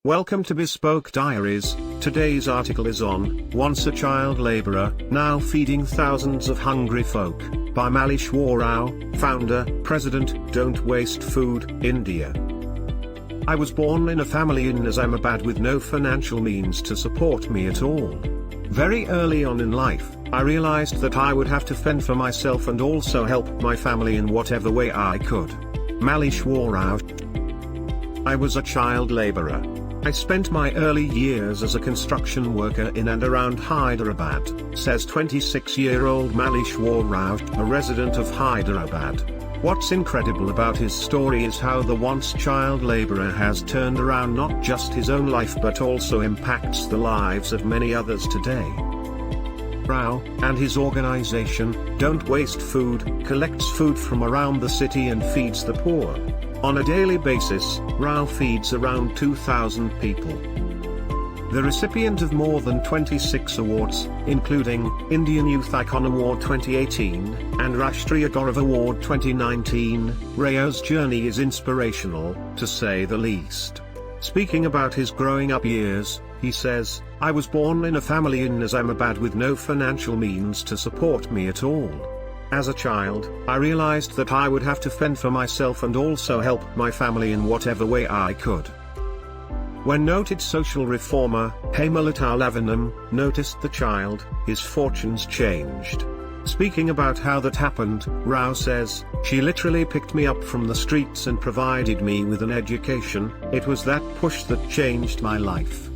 Welcome to Bespoke Diaries. Today's article is on Once a Child Laborer, Now Feeding Thousands of Hungry Folk, by Malleshwar Rao, founder, president, Don't Waste Food, India. I was born in a family in Nizamabad with no financial means to support me at all. Very early on in life, I realized that I would have to fend for myself and also help my family in whatever way I could. Malleshwar Rao. I was a child laborer. I spent my early years as a construction worker in and around Hyderabad, says 26-year-old Malleshwar Rao, a resident of Hyderabad. What's incredible about his story is how the once child laborer has turned around not just his own life but also impacts the lives of many others today. Rao and his organization, Don't Waste Food, collects food from around the city and feeds the poor. On a daily basis, Rao feeds around 2,000 people. The recipient of more than 26 awards, including Indian Youth Icon Award 2018 and Rashtriya Gaurav Award 2019, Rao's journey is inspirational, to say the least. Speaking about his growing up years, he says, "I was born in a family in Nizamabad with no financial means to support me at all. As a child, I realized that I would have to fend for myself and also help my family in whatever way I could." When noted social reformer, Hemlata Lavanam, noticed the child, his fortunes changed. Speaking about how that happened, Rao says, "She literally picked me up from the streets and provided me with an education. It was that push that changed my life."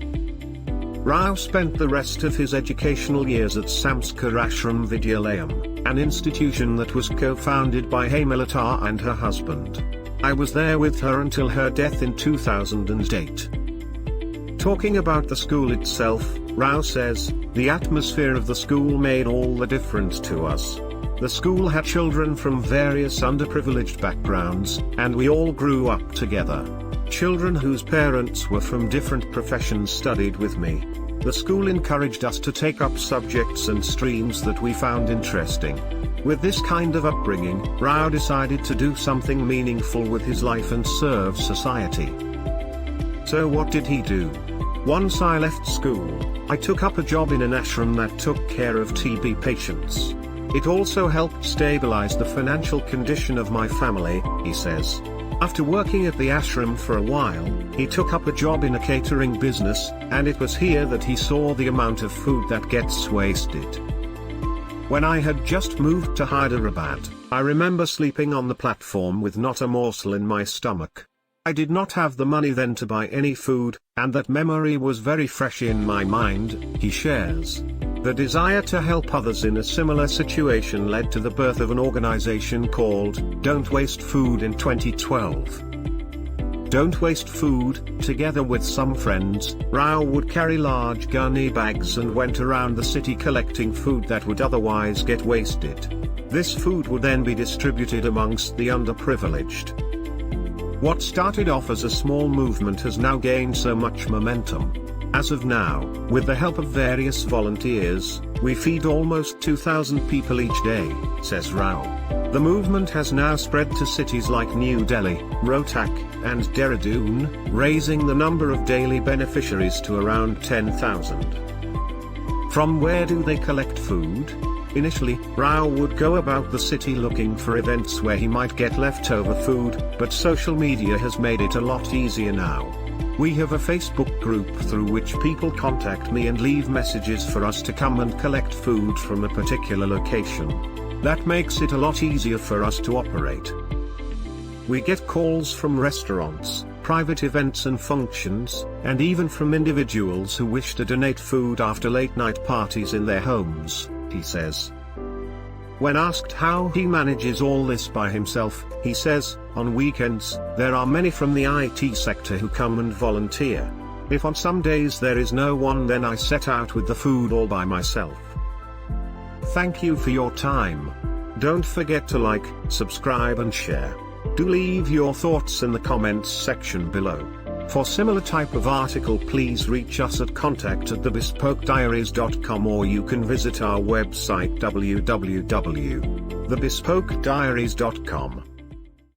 Rao spent the rest of his educational years at Samskar Ashram Vidyalayam, an institution that was co-founded by Hemlata and her husband. I was there with her until her death in 2008. Talking about the school itself, Rao says, "The atmosphere of the school made all the difference to us. The school had children from various underprivileged backgrounds, and we all grew up together. Children whose parents were from different professions studied with me. The school encouraged us to take up subjects and streams that we found interesting." With this kind of upbringing, Rao decided to do something meaningful with his life and serve society. So what did he do? "Once I left school, I took up a job in an ashram that took care of TB patients. It also helped stabilize the financial condition of my family," he says. After working at the ashram for a while, he took up a job in a catering business, and it was here that he saw the amount of food that gets wasted. "When I had just moved to Hyderabad, I remember sleeping on the platform with not a morsel in my stomach. I did not have the money then to buy any food, and that memory was very fresh in my mind," he shares. The desire to help others in a similar situation led to the birth of an organization called Don't Waste Food in 2012. Don't Waste Food, together with some friends, Rao would carry large gunny bags and went around the city collecting food that would otherwise get wasted. This food would then be distributed amongst the underprivileged. What started off as a small movement has now gained so much momentum. As of now, with the help of various volunteers, we feed almost 2,000 people each day, says Rao. The movement has now spread to cities like New Delhi, Rohtak, and Dehradun, raising the number of daily beneficiaries to around 10,000. From where do they collect food? Initially, Rao would go about the city looking for events where he might get leftover food, but social media has made it a lot easier now. "We have a Facebook group through which people contact me and leave messages for us to come and collect food from a particular location. That makes it a lot easier for us to operate. We get calls from restaurants, private events and functions, and even from individuals who wish to donate food after late-night parties in their homes," he says. When asked how he manages all this by himself, he says, "On weekends, there are many from the IT sector who come and volunteer. If on some days there is no one, then I set out with the food all by myself." Thank you for your time. Don't forget to like, subscribe and share. Do leave your thoughts in the comments section below. For similar type of article, please reach us at contact@thebespokediaries.com, or you can visit our website www.thebespokediaries.com.